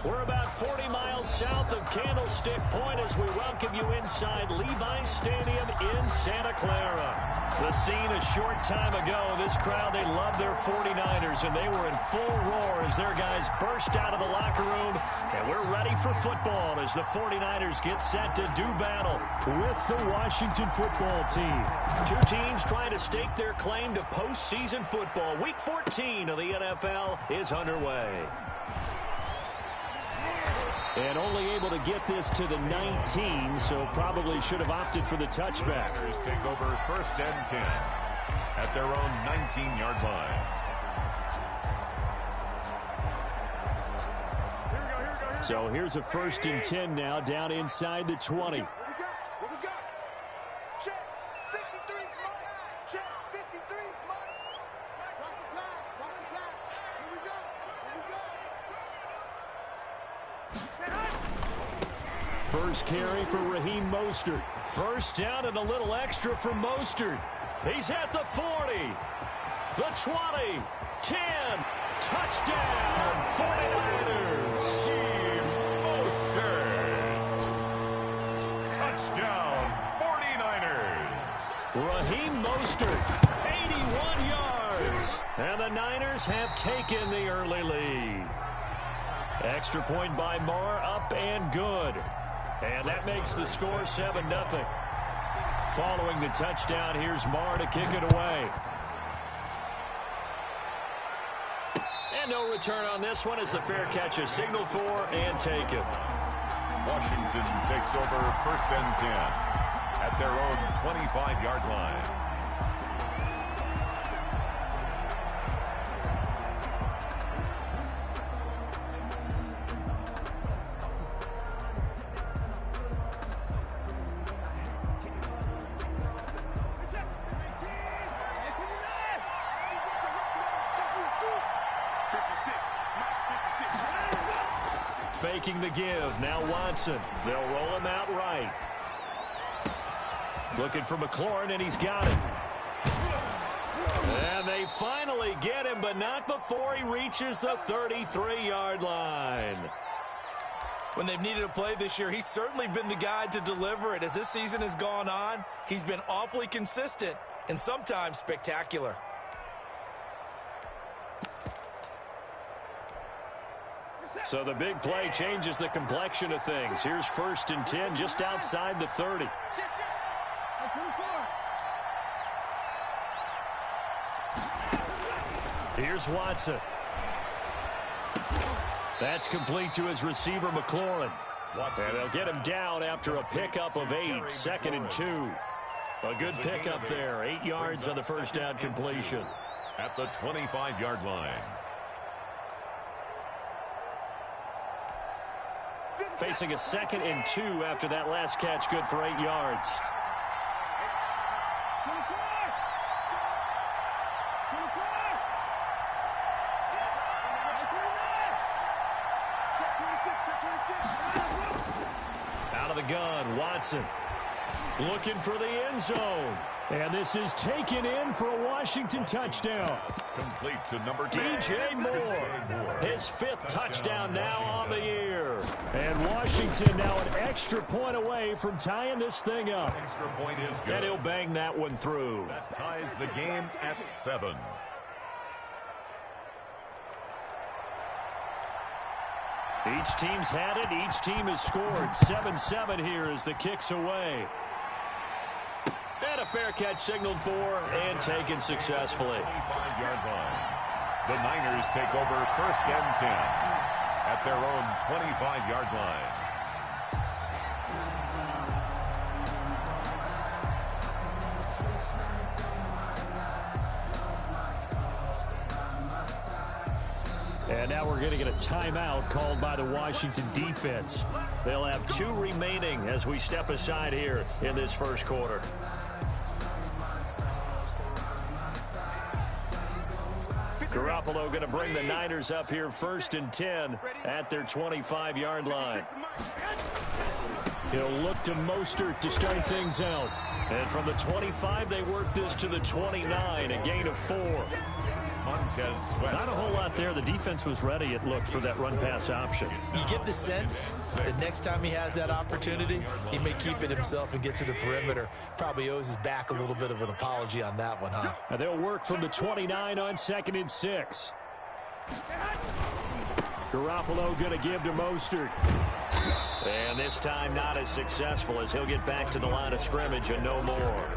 We're about 40 miles south of Candlestick Point as we welcome you inside Levi's Stadium in Santa Clara. The scene a short time ago, this crowd, they love their 49ers, and they were in full roar as their guys burst out of the locker room. And we're ready for football as the 49ers get set to do battle with the Washington football team. Two teams trying to stake their claim to postseason football. Week 14 of the NFL is underway. And only able to get this to the 19, so probably should have opted for the touchback. Take over 1st and 10 at their own 19-yard line. So here's a 1st and 10 now down inside the 20. First carry for Raheem Mostert. First down and a little extra for Mostert. He's at the 40, the 20, 10, touchdown, 49ers. Raheem Mostert. Touchdown, 49ers. Raheem Mostert, 81 yards. And the Niners have taken the early lead. Extra point by Marr, up and good. And that makes the score 7-0. Following the touchdown, here's Marr to kick it away. And no return on this one as the fair catch is signaled for and taken. Washington takes over 1st and 10 at their own 25-yard line. Faking the give. Now Watson. They'll roll him out right. Looking for McLaurin, and he's got it. And they finally get him, but not before he reaches the 33-yard line. When they've needed a play this year, he's certainly been the guy to deliver it. As this season has gone on, he's been awfully consistent and sometimes spectacular. So the big play changes the complexion of things. Here's 1st and 10 just outside the 30. Here's Watson. That's complete to his receiver, McLaurin. And they'll get him down after a pickup of 8, 2nd and 2. A good pickup there, 8 yards on the first down completion. At the 25-yard line. Facing a 2nd and 2 after that last catch, good for 8 yards. Out of the gun, Watson. Looking for the end zone. And this is taken in for a Washington touchdown. Complete to number 10. DJ Moore. His 5th touchdown now on the year. And Washington now an extra point away from tying this thing up. Extra point is good. And he'll bang that one through. That ties the game at 7. Each team's had it. Each team has scored. 7-7 here as the kick's away. And a fair catch signaled for and taken successfully. 25-yard line. The Niners take over 1st and 10 at their own 25-yard line. And now we're going to get a timeout called by the Washington defense. They'll have 2 remaining as we step aside here in this first quarter. Garoppolo going to bring the Niners up here 1st and 10 at their 25-yard line. He'll look to Mostert to start things out. And from the 25, they work this to the 29, a gain of 4. Montez Sweat. Not a whole lot there. The defense was ready, it looked, for that run-pass option. You get the sense that next time he has that opportunity, he may keep it himself and get to the perimeter. Probably owes his back a little bit of an apology on that one, huh? And they'll work from the 29 on 2nd and 6. Garoppolo going to give to Mostert. And this time not as successful, as he'll get back to the line of scrimmage and no more.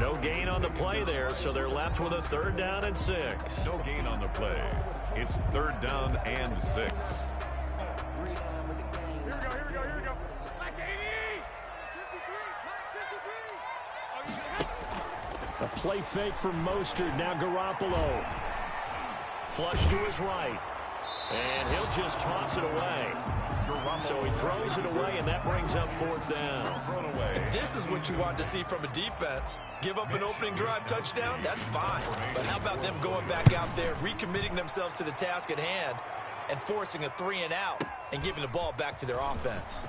No gain on the play there, so they're left with a 3rd down and 6. No gain on the play. It's 3rd down and 6. Here we go. Black 80! 53! A play fake from Mostert. Now Garoppolo. Flush to his right. And he'll just toss it away. So he throws it away, and that brings up 4th down. And this is what you want to see from a defense. Give up an opening drive touchdown, that's fine. But how about them going back out there, recommitting themselves to the task at hand, and forcing a 3-and-out, and giving the ball back to their offense.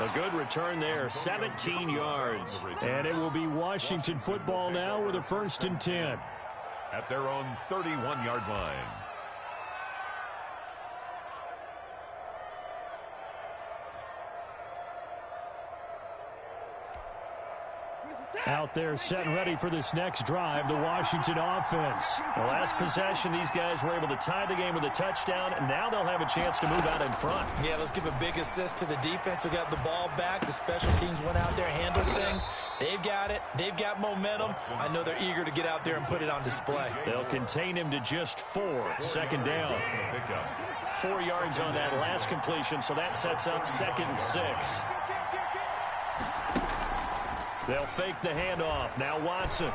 A good return there, 17 yards. And it will be Washington football now with a 1st and 10. At their own 31-yard line. Out there set and ready for this next drive, the Washington offense. The last possession, these guys were able to tie the game with a touchdown, and now they'll have a chance to move out in front. Yeah, let's give a big assist to the defense who got the ball back. The special teams went out there, handled things. They've got it. They've got momentum. I know they're eager to get out there and put it on display. They'll contain him to just 4. 2nd down. 4 yards on that last completion, so that sets up 2nd and 6. They'll fake the handoff. Now Watson.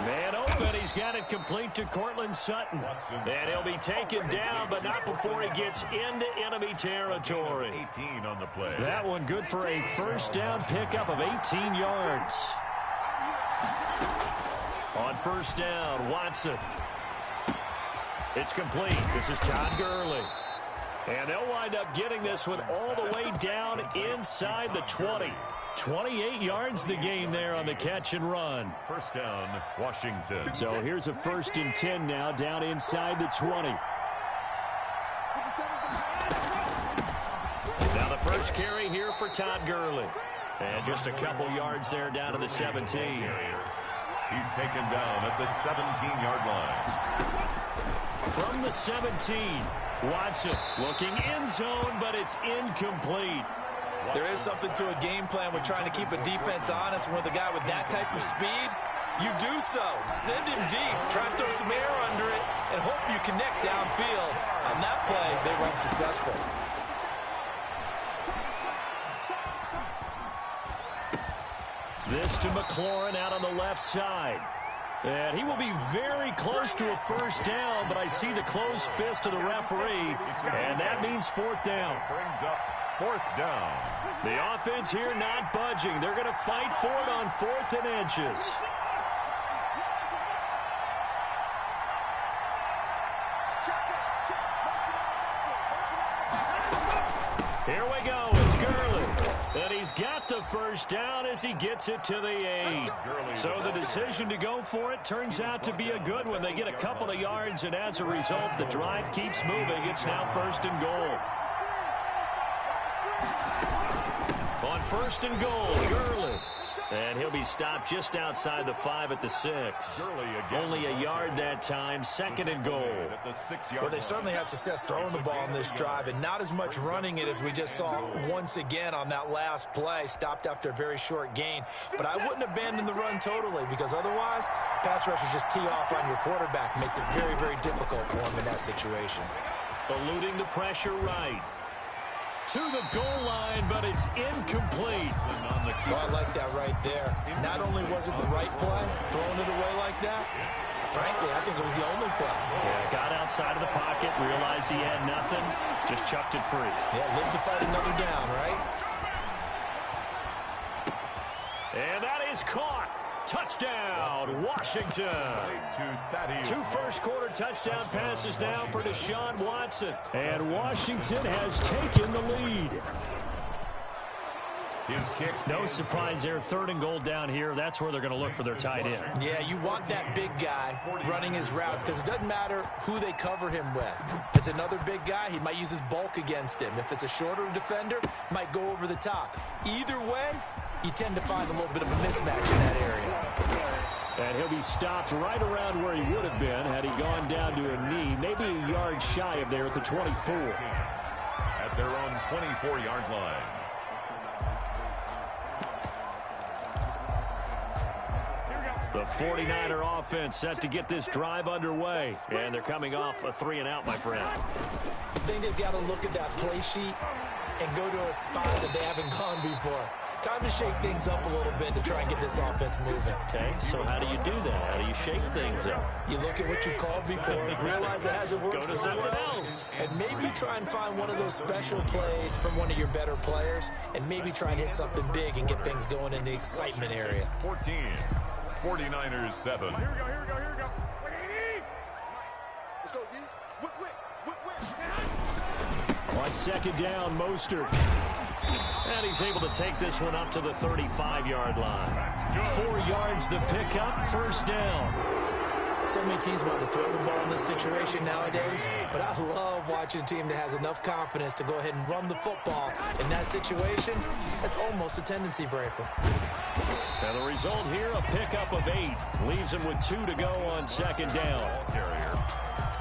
Man open. He's got it complete to Cortland Sutton. And he'll be taken down, but not before he gets into enemy territory. 18 on the play. That one good for a 1st down pickup of 18 yards. On 1st down, Watson. It's complete. This is Todd Gurley. And they'll wind up getting this one all the way down inside the 20. 28 yards the gain there on the catch and run. 1st down, Washington. So here's a 1st and 10 now down inside the 20. Now the first carry here for Todd Gurley. And just a couple yards there down to the 17. He's taken down at the 17-yard line. From the 17, Watson looking end zone, but it's incomplete. There is something to a game plan with trying to keep a defense honest. With a guy with that type of speed, you do so. Send him deep, try and throw some air under it, and hope you connect downfield. On that play, they run successful. This to McLaurin out on the left side. And he will be very close to a 1st down, but I see the closed fist of the referee, and that means 4th down. Brings up 4th down. The offense here not budging. They're going to fight for it on 4th and inches. Here we go. It's Gurley. And he's got the 1st down as he gets it to the 8. So the decision to go for it turns out to be a good one. They get a couple of yards, and as a result, the drive keeps moving. It's now 1st and goal. On 1st and goal, Gurley. And he'll be stopped just outside the 5 at the 6. Only a yard that time, 2nd and goal. Well, they certainly had success throwing the ball in this drive, and not as much running it as we just saw once again on that last play. Stopped after a very short gain. But I wouldn't abandon the run totally, because otherwise, pass rushers just tee off on your quarterback. Makes it very, very difficult for him in that situation. Eluding the pressure right. To the goal line, but it's incomplete. Well, I like that right there. Not only was it the right play, throwing it away like that, frankly, I think it was the only play. Yeah, got outside of the pocket, realized he had nothing, just chucked it free. Yeah, live to fight another down, right? And that is caught. Touchdown, Washington. 2 first-quarter touchdown passes now for Deshaun Watson. And Washington has taken the lead. His kick. No surprise there. 3rd and goal down here. That's where they're going to look for their tight end. Yeah, you want that big guy running his routes because it doesn't matter who they cover him with. If it's another big guy, he might use his bulk against him. If it's a shorter defender, might go over the top. Either way, you tend to find a little bit of a mismatch in that area. And he'll be stopped right around where he would have been had he gone down to a knee, maybe a yard shy of there at the 24. At their own 24-yard line. The 49er offense set to get this drive underway. And they're coming off a 3-and-out, my friend. I think they've got to look at that play sheet and go to a spot that they haven't gone before. Time to shake things up a little bit to try and get this offense moving. Okay, so how do you do that? How do you shake things up? You look at what you've called before, realize it hasn't worked Go to so something well, else. and maybe try and find one of those special plays from one of your better players, and maybe try and hit something big and get things going in the excitement area. 14. 49ers 7. Here we go. Let's go, D. On 2nd down, Mostert. And he's able to take this one up to the 35-yard line. 4 yards the pickup, 1st down. So many teams want to throw the ball in this situation nowadays, but I love watching a team that has enough confidence to go ahead and run the football. In that situation, that's almost a tendency breaker. And the result here, a pickup of 8. Leaves him with 2 to go on 2nd down.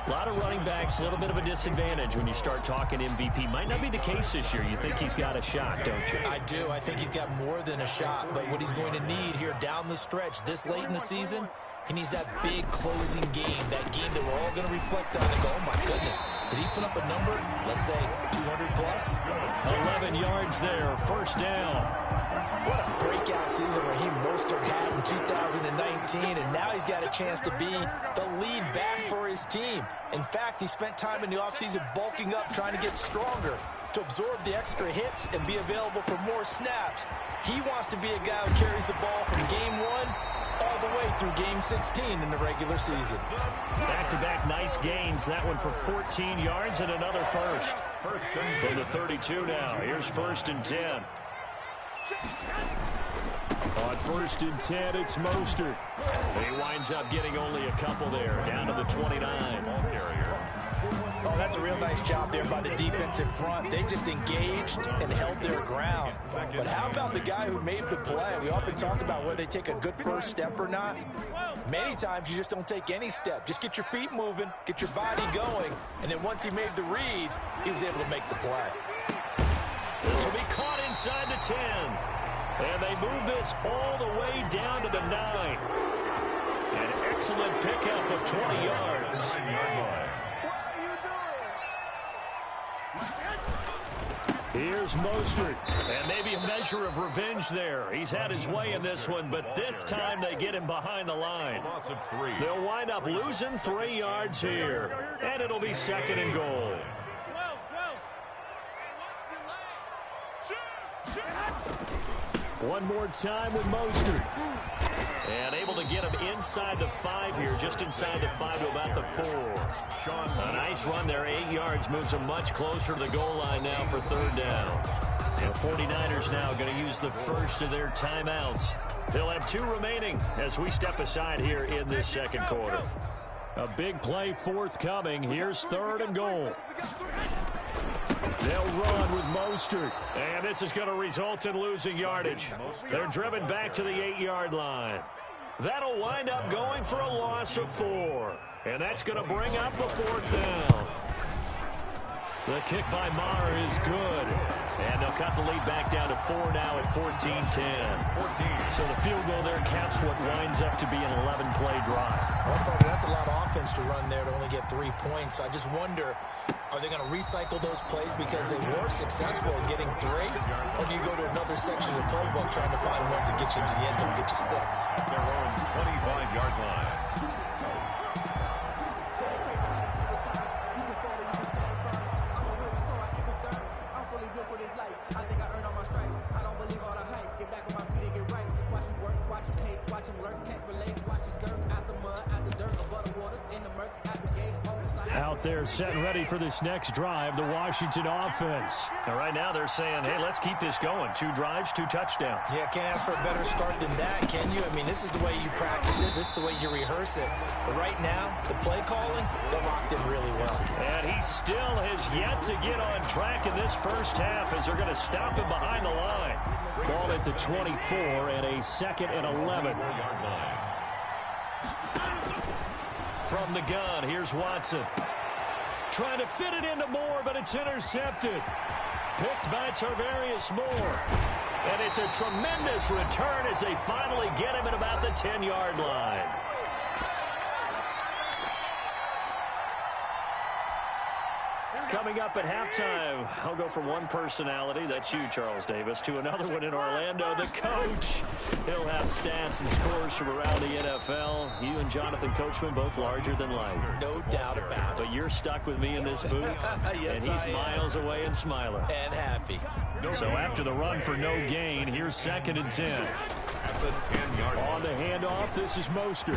A lot of running backs, a little bit of a disadvantage when you start talking MVP. Might not be the case this year. You think he's got a shot, don't you? I do. I think he's got more than a shot, but what he's going to need here down the stretch this late in the season, he needs that big closing game, that game that we're all going to reflect on and go, oh, my goodness, did he put up a number, let's say, 200 plus? 11 yards there, 1st down. What a breakout season Raheem Mostert had in 2019, and now he's got a chance to be the lead back for his team. In fact, he spent time in the offseason bulking up, trying to get stronger, to absorb the extra hits and be available for more snaps. He wants to be a guy who carries the ball from game 1 all the way through game 16 in the regular season. Back-to-back nice gains. That one for 14 yards and another first. From the 32 now. Here's 1st and 10. On 1st and 10, it's Mostert. He winds up getting only a couple there, down to the 29. Oh, that's a real nice job there by the defensive front. They just engaged and held their ground. But how about the guy who made the play? We often talk about whether they take a good first step or not. Many times you just don't take any step. Just get your feet moving, get your body going, and then once he made the read, he was able to make the play. This will be caught inside the 10. And they move this all the way down to the 9. An excellent pickup of 20 yards. Here's Mostert, and maybe a measure of revenge there. He's had his way in this one, but this time they get him behind the line. They'll wind up losing 3 yards here, and it'll be 2nd and goal. One more time with Mostert. And able to get him inside the 5 here, just inside the 5 to about the 4. A nice run there, 8 yards, moves him much closer to the goal line now for 3rd down. And the 49ers now going to use the first of their timeouts. They'll have 2 remaining as we step aside here in this 2nd quarter. A big play forthcoming. Here's 3rd and goal. They'll run with Mostert. And this is going to result in losing yardage. They're driven back to the 8-yard line. That'll wind up going for a loss of 4. And that's going to bring up the 4th down. The kick by Maher is good. And they'll cut the lead back down to 4 now at 14-10. So the field goal there caps what winds up to be an 11-play drive. Well, Parker, that's a lot of offense to run there to only get 3 points. So I just wonder, are they going to recycle those plays because they were successful in getting 3? Or do you go to another section of the playbook trying to find ones that get you into the end zone, get you 6? Their own 25-yard line. Out there setting ready for this next drive, the Washington offense. And right now they're saying, hey, let's keep this going. 2 drives, 2 touchdowns. Yeah, can't ask for a better start than that, can you? I mean, this is the way you practice it. This is the way you rehearse it. But right now, the play calling, they're locked in really well. And he still has yet to get on track in this first half as they're going to stop him behind the line. Ball at the 24 and a 2nd and 11. From the gun, here's Watson. Trying to fit it into Moore, but it's intercepted. Picked by Tarvarius Moore. And it's a tremendous return as they finally get him at about the 10-yard line. Coming up at halftime, I'll go from one personality, that's you, Charles Davis, to another one in Orlando, the coach. He'll have stats and scores from around the NFL. You and Jonathan Coachman both larger than life. No doubt about it. But you're stuck with me in this booth, yes, and he's miles away and smiling. And happy. So after the run for no gain, here's 2nd and 10. At the 10-yard line. On the handoff, this is Mostert.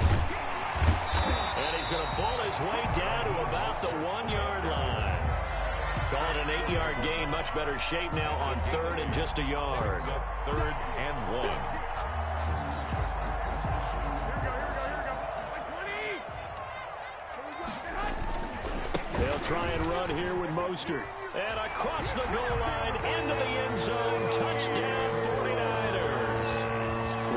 And he's going to ball his way down to about the 1-yard line. Call it an 8-yard gain. Much better shape now on 3rd and just a yard. 3rd and 1. They'll try and run here with Mostert. And across the goal line into the end zone. Touchdown 49ers.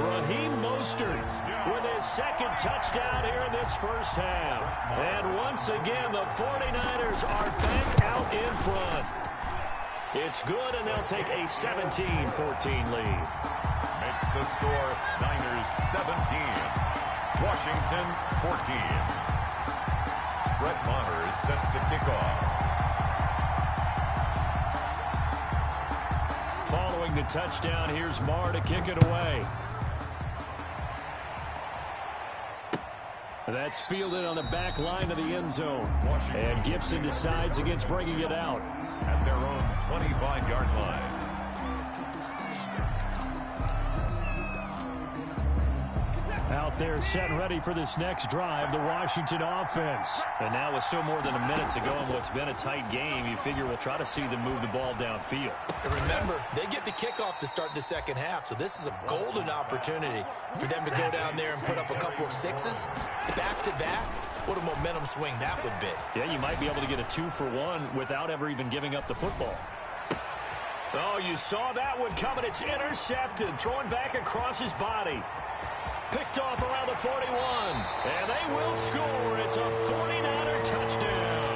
Raheem Mostert with his 2nd touchdown here in this first half. And once again, the 49ers are back out in front. It's good, and they'll take a 17-14 lead. Makes the score Niners 17. Washington 14. Brett Maher is set to kick off. Following the touchdown, here's Maher to kick it away. That's fielded on the back line of the end zone. And Gibson decides against bringing it out. At their own 25-yard line. Out there set and ready for this next drive, the Washington offense. And now with still more than a minute to go in what's been a tight game, you figure we'll try to see them move the ball downfield. And remember, they get the kickoff to start the second half, so this is a golden opportunity for them to go down there and put up a couple of 6s back-to-back. What a momentum swing that would be. Yeah, you might be able to get a 2-for-1 without ever even giving up the football. Oh, you saw that one coming. It's intercepted, thrown back across his body. Picked off around the 41, and they will score. It's a 49er touchdown.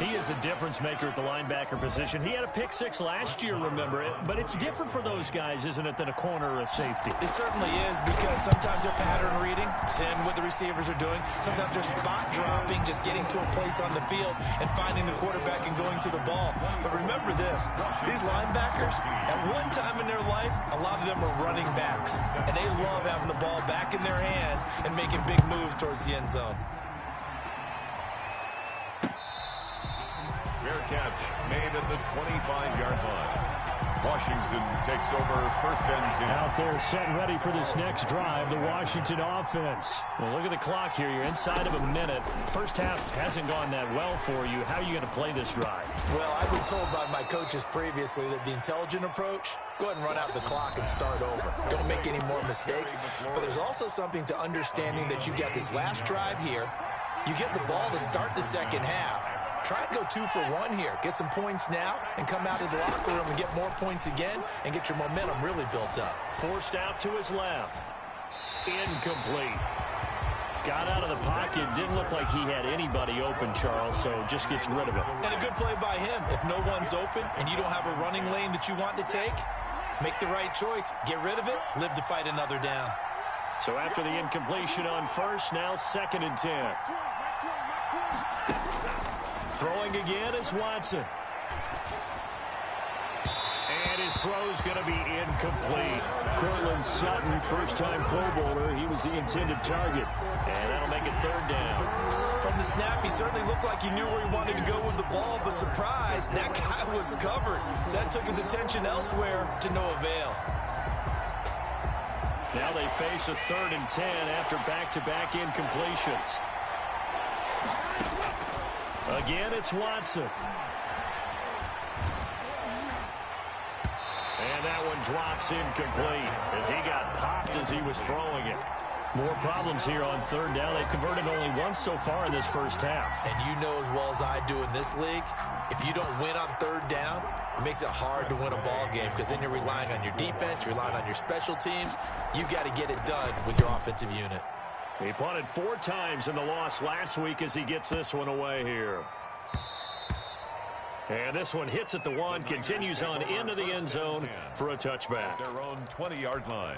He is a difference maker at the linebacker position. He had a pick 6 last year, remember it, but it's different for those guys, isn't it, than a corner or a safety? It certainly is, because sometimes they're pattern reading, seeing what the receivers are doing. Sometimes they're spot dropping, just getting to a place on the field and finding the quarterback and going to the ball. But remember this, these linebackers, at one time in their life, a lot of them are running backs, and they love having the ball back in their hands and making big moves towards the end zone. Fair catch made at the 25-yard line. Washington takes over 1st and 10. Out there set and ready for this next drive, the Washington offense. Well, look at the clock here. You're inside of a minute. First half hasn't gone that well for you. How are you going to play this drive? Well, I've been told by my coaches previously that the intelligent approach, go ahead and run out the clock and start over. Don't make any more mistakes. But there's also something to understanding that you got this last drive here. You get the ball to start the second half. Try and go 2-for-1 here. Get some points now and come out of the locker room and get more points again and get your momentum really built up. Forced out to his left. Incomplete. Got out of the pocket. Didn't look like he had anybody open, Charles, so just gets rid of it. And a good play by him. If no one's open and you don't have a running lane that you want to take, make the right choice. Get rid of it. Live to fight another down. So after the incompletion on 1st, now 2nd and 10. Throwing again is Watson. And his throw's going to be incomplete. Cortland Sutton, first-time Pro Bowler. He was the intended target. And that'll make it 3rd down. From the snap, he certainly looked like he knew where he wanted to go with the ball, but surprise, that guy was covered. So that took his attention elsewhere to no avail. Now they face a 3rd and 10 after back-to-back incompletions. Again, it's Watson. And that one drops incomplete as he got popped as he was throwing it. More problems here on third down. They've converted only once so far in this first half. And you know as well as I do in this league, if you don't win on third down, it makes it hard to win a ball game because then you're relying on your defense, you're relying on your special teams. You've got to get it done with your offensive unit. He punted 4 times in the loss last week as he gets this one away here. And this one hits at the 1, continues on into the end zone for a touchback. Their own 20-yard line.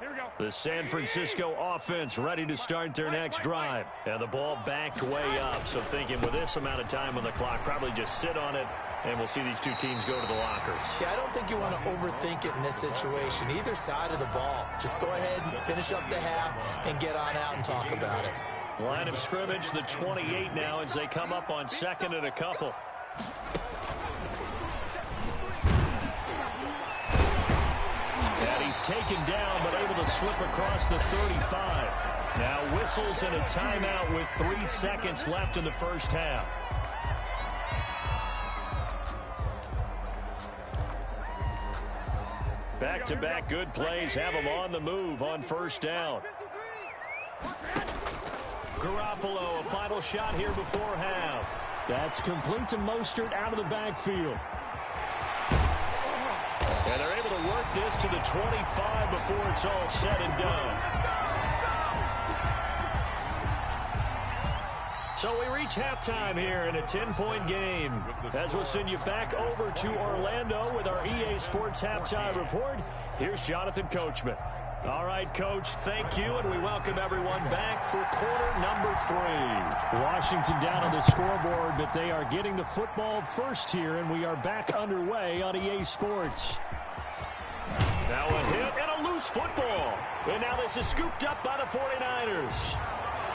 Here we go. The San Francisco offense ready to start their next drive. And the ball backed way up. So thinking with this amount of time on the clock, probably just sit on it, and we'll see these two teams go to the lockers. Yeah, I don't think you want to overthink it in this situation. Either side of the ball. Just go ahead and finish up the half and get on out and talk about it. Line of scrimmage, the 28 now as they come up on second and a couple. And he's taken down, but able to slip across the 35. Now whistles and a timeout with 3 seconds left in the first half. Back-to-back good plays have them on the move on first down. Garoppolo, a final shot here before half. That's complete to Mostert out of the backfield. And they're able to work this to the 25 before it's all said and done. So we reach halftime here in a 10-point game. As we'll send you back over to Orlando with our EA Sports Halftime Report, here's Jonathan Coachman. All right, Coach, thank you, and we welcome everyone back for quarter number 3. Washington down on the scoreboard, but they are getting the football first here, and we are back underway on EA Sports. Now a hit and a loose football. And now this is scooped up by the 49ers.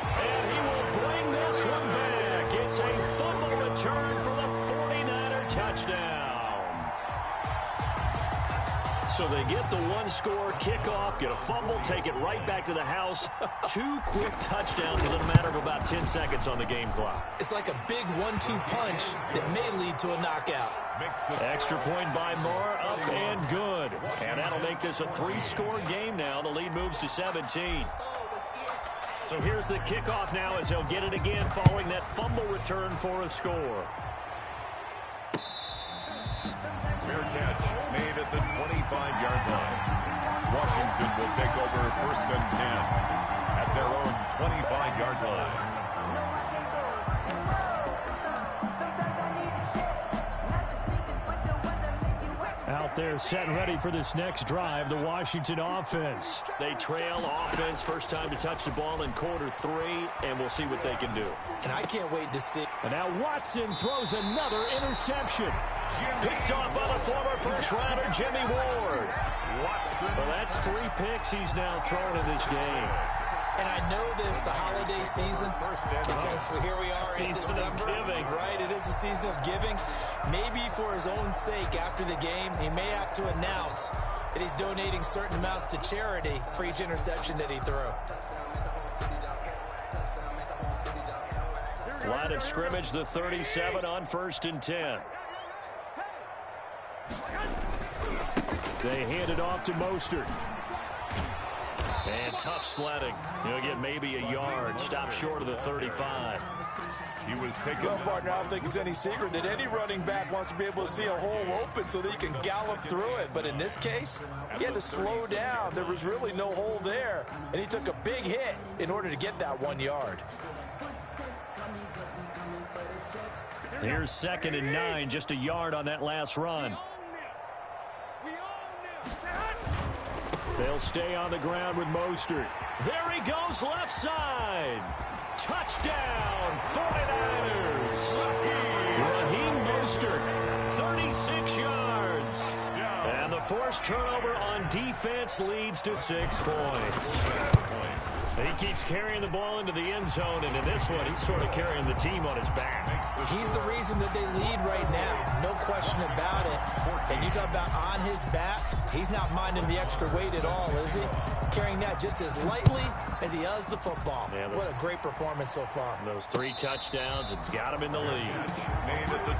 And he will bring this one back. It's a fumble return for the 49er touchdown. So they get the one-score kickoff, get a fumble, take it right back to the house. 2 quick touchdowns within a matter of about 10 seconds on the game clock. It's like a big 1-2 punch that may lead to a knockout. Extra point by Moore, up and good. And that'll make this a 3-score game now. The lead moves to 17. So here's the kickoff now as they'll get it again following that fumble return for a score. Fair catch made at the 25-yard line. Washington will take over first and 10 at their own 25-yard line. Out there set and ready for this next drive, the Washington offense. They trail offense, first time to touch the ball in quarter 3, and we'll see what they can do. And I can't wait to see. And now Watson throws another interception. Picked off by the former first-rounder, Jimmy Ward. Well, that's 3 picks he's now thrown in this game. And I know this, the holiday season, because here we are in December, right? It is the season of giving. Maybe for his own sake after the game, he may have to announce that he's donating certain amounts to charity for each interception that he threw. Line of scrimmage, the 37 on first and 10. They hand it off to Mostert. And tough sledding. He'll get maybe a yard. Stop short of the 35. He was taken. Well, partner, I don't think it's any secret that any running back wants to be able to see a hole open so that he can gallop through it. But in this case, he had to slow down. There was really no hole there. And he took a big hit in order to get that 1 yard. Here's 2nd and 9, just a yard on that last run. They'll stay on the ground with Mostert. There he goes, left side. Touchdown, 49ers. Raheem Mostert, 36 yards. And the forced turnover on defense leads to 6 points. He keeps carrying the ball into the end zone, and in this one, he's sort of carrying the team on his back. He's the reason that they lead right now. No question about it. And you talk about on his back, he's not minding the extra weight at all, is he? Carrying that just as lightly as he does the football. Yeah, what a great performance so far. Those 3 touchdowns, it's got him in the lead. Made at the